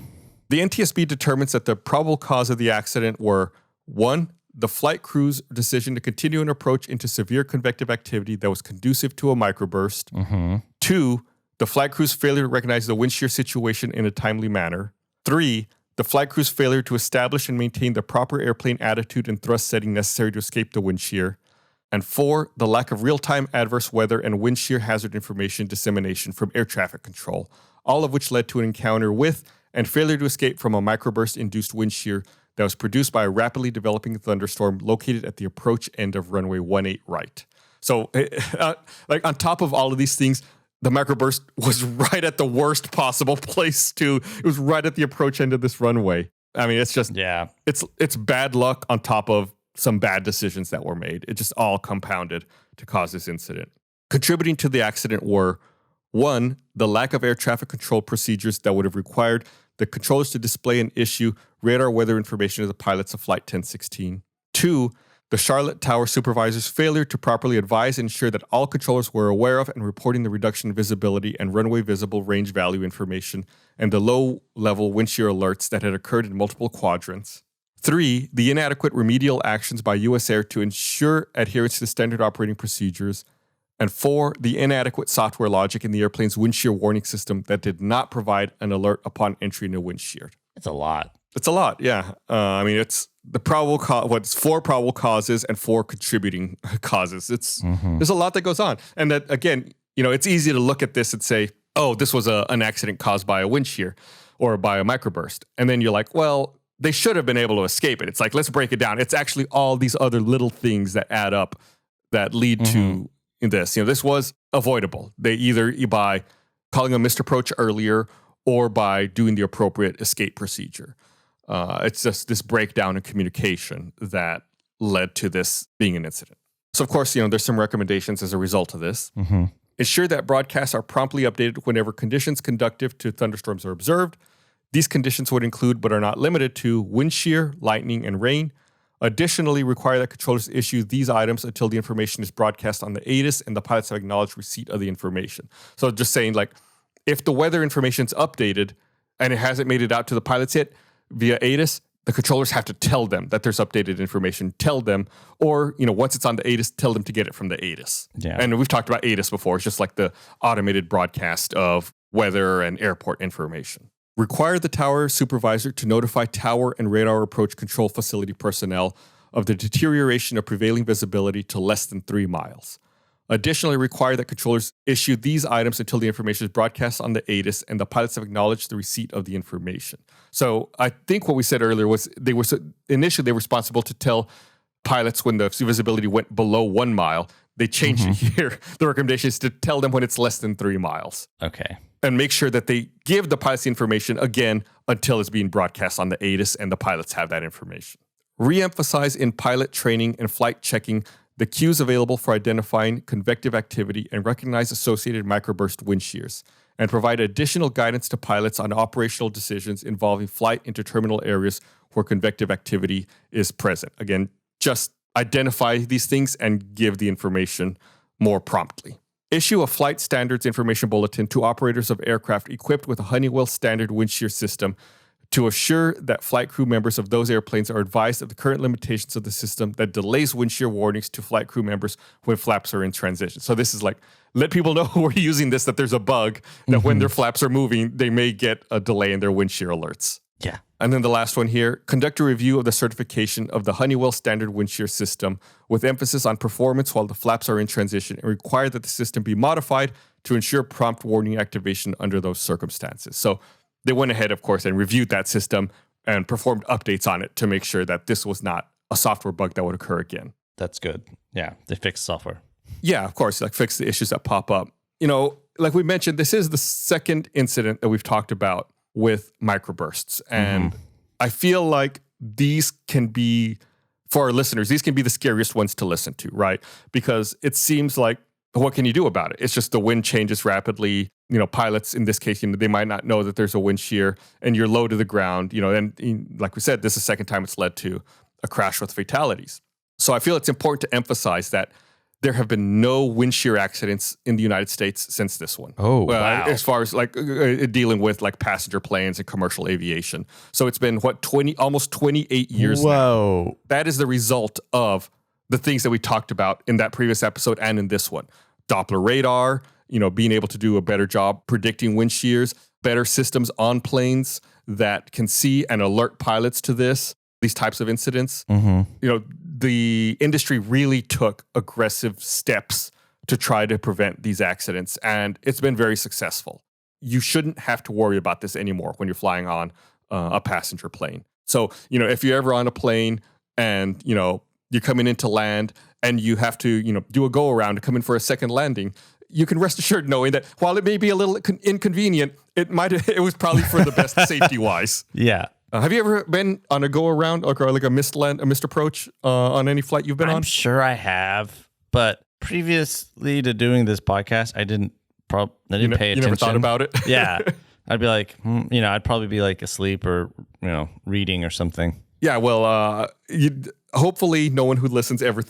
The NTSB determines that the probable cause of the accident were 1, the flight crew's decision to continue an approach into severe convective activity that was conducive to a microburst. 2, the flight crew's failure to recognize the wind shear situation in a timely manner. 3, the flight crew's failure to establish and maintain the proper airplane attitude and thrust setting necessary to escape the wind shear. And 4, the lack of real-time adverse weather and wind shear hazard information dissemination from air traffic control, all of which led to an encounter with and failure to escape from a microburst-induced wind shear that was produced by a rapidly developing thunderstorm located at the approach end of runway 18 right. So, on top of all of these things, the microburst was right at the worst possible place too. It was right at the approach end of this runway. I mean, it's just it's bad luck on top of some bad decisions that were made. It just all compounded to cause this incident. Contributing to the accident were 1, the lack of air traffic control procedures that would have required the controllers to display and issue radar weather information to the pilots of Flight 1016. 2, the Charlotte Tower supervisor's failure to properly advise and ensure that all controllers were aware of and reporting the reduction in visibility and runway visible range value information and the low-level wind shear alerts that had occurred in multiple quadrants. 3, the inadequate remedial actions by USAir to ensure adherence to standard operating procedures. And 4, the inadequate software logic in the airplane's wind shear warning system that did not provide an alert upon entry into wind shear. It's a lot. It's a lot, yeah. It's the probable it's 4 probable causes and 4 contributing causes. There's a lot that goes on. And that, again, it's easy to look at this and say, oh, this was an accident caused by a wind shear or by a microburst. And then you're like, well, they should have been able to escape it. It's like, let's break it down. It's actually all these other little things that add up that lead to this. This was avoidable. They either by calling a missed approach earlier or by doing the appropriate escape procedure. It's just this breakdown in communication that led to this being an incident. So, of course, there's some recommendations as a result of this. Ensure that broadcasts are promptly updated whenever conditions conducive to thunderstorms are observed. These conditions would include, but are not limited to, wind shear, lightning, and rain. Additionally, require that controllers issue these items until the information is broadcast on the ATIS and the pilots have acknowledged receipt of the information. So just saying, if the weather information is updated and it hasn't made it out to the pilots yet via ATIS, the controllers have to tell them that there's updated information, tell them, or, once it's on the ATIS, tell them to get it from the ATIS. Yeah. And we've talked about ATIS before. It's just like the automated broadcast of weather and airport information. Require the tower supervisor to notify tower and radar approach control facility personnel of the deterioration of prevailing visibility to less than 3 miles. Additionally, require that controllers issue these items until the information is broadcast on the ATIS and the pilots have acknowledged the receipt of the information. So I think what we said earlier was initially they were responsible to tell pilots when the visibility went below 1 mile. They changed it here. The recommendation is to tell them when it's less than 3 miles. Okay. And make sure that they give the pilots the information again until it's being broadcast on the ATIS and the pilots have that information. Re-emphasize in pilot training and flight checking the cues available for identifying convective activity and recognize associated microburst wind shears, and provide additional guidance to pilots on operational decisions involving flight into terminal areas where convective activity is present. Again, just identify these things and give the information more promptly. Issue a flight standards information bulletin to operators of aircraft equipped with a Honeywell standard wind shear system to assure that flight crew members of those airplanes are advised of the current limitations of the system that delays wind shear warnings to flight crew members when flaps are in transition. So this is like, let people know who are using this, that there's a bug, that when their flaps are moving, they may get a delay in their wind shear alerts. Yeah. And then the last one here, conduct a review of the certification of the Honeywell standard wind shear system with emphasis on performance while the flaps are in transition, and require that the system be modified to ensure prompt warning activation under those circumstances. So they went ahead, of course, and reviewed that system and performed updates on it to make sure that this was not a software bug that would occur again. That's good. Yeah, they fixed software. Yeah, of course, like fix the issues that pop up. You know, like we mentioned, this is the second incident that we've talked about with microbursts. And I feel like these can be, for our listeners, these can be the scariest ones to listen to, right? Because it seems like, what can you do about it? It's just the wind changes rapidly. You know, pilots in this case, they might not know that there's a wind shear and you're low to the ground, and like we said, this is the second time it's led to a crash with fatalities. So I feel it's important to emphasize that there have been no wind shear accidents in the United States since this one. Oh, wow. As far as like dealing with like passenger planes and commercial aviation. So it's been almost 28 years now. That is the result of the things that we talked about in that previous episode and in this one. Doppler radar, being able to do a better job predicting wind shears, better systems on planes that can see and alert pilots to these types of incidents. The industry really took aggressive steps to try to prevent these accidents, and it's been very successful. You shouldn't have to worry about this anymore when you're flying on a passenger plane. So, if you're ever on a plane and, you're coming in to land and you have to, do a go around to come in for a second landing, you can rest assured knowing that while it may be a little inconvenient, it was probably for the best safety wise. Yeah. Have you ever been on a go around or like a missed approach on any flight you've been on? I'm sure I have, but previously to doing this podcast, I didn't pay attention. You never thought about it? Yeah. I'd be like, I'd probably be like asleep or, reading or something. Yeah, well, hopefully no one who listens ever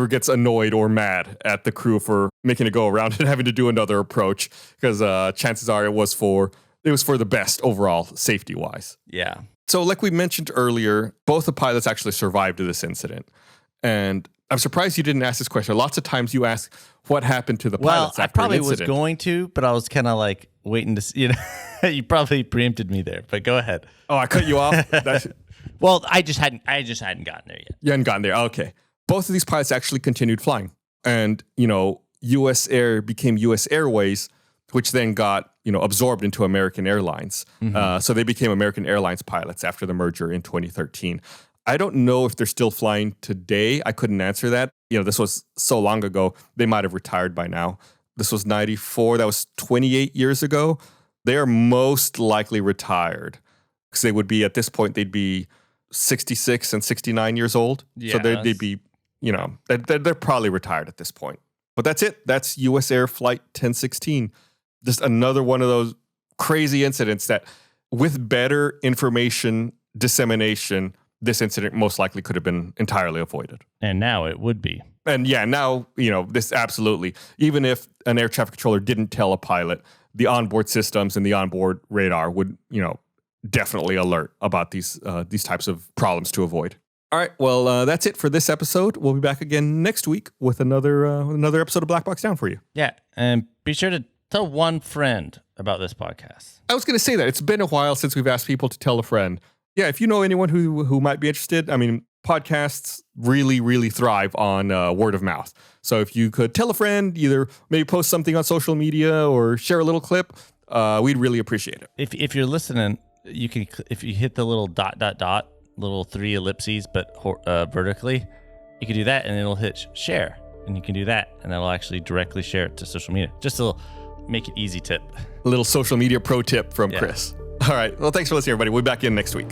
gets annoyed or mad at the crew for making a go around and having to do another approach, because chances are it was for the best overall safety wise. Yeah. So like we mentioned earlier, both the pilots actually survived this incident. And I'm surprised you didn't ask this question. Lots of times you ask what happened to the pilots after an incident. Well, I probably was going to, but I was kind of like waiting to see, you probably preempted me there, but go ahead. Oh, I cut you off? Well, I just hadn't gotten there yet. You hadn't gotten there. Okay. Both of these pilots actually continued flying. And, USAir became US Airways, which then got, absorbed into American Airlines. So they became American Airlines pilots after the merger in 2013. I don't know if they're still flying today. I couldn't answer that. This was so long ago. They might have retired by now. This was 94. That was 28 years ago. They are most likely retired because they would be, at this point, they'd be 66 and 69 years old. Yeah, so they'd be, they're probably retired at this point. But that's it. That's USAir Flight 1016. Just another one of those crazy incidents that, with better information dissemination, this incident most likely could have been entirely avoided. And now it would be. And yeah, now, this absolutely, even if an air traffic controller didn't tell a pilot, the onboard systems and the onboard radar would, definitely alert about these types of problems to avoid. All right, well, that's it for this episode. We'll be back again next week with another episode of Black Box Down for you. Yeah, and be sure to tell one friend about this podcast. I was going to say that. It's been a while since we've asked people to tell a friend. Yeah, if you know anyone who might be interested, I mean, podcasts really, really thrive on word of mouth. So if you could tell a friend, either maybe post something on social media or share a little clip, we'd really appreciate it. If you're listening, you can, if you hit the little ... little 3 ellipses, but vertically, you can do that and it'll hit share. And you can do that and that'll actually directly share it to social media. Just a little make it easy tip. A little social media pro tip from Chris. All right. Well, thanks for listening, everybody. We'll be back in next week.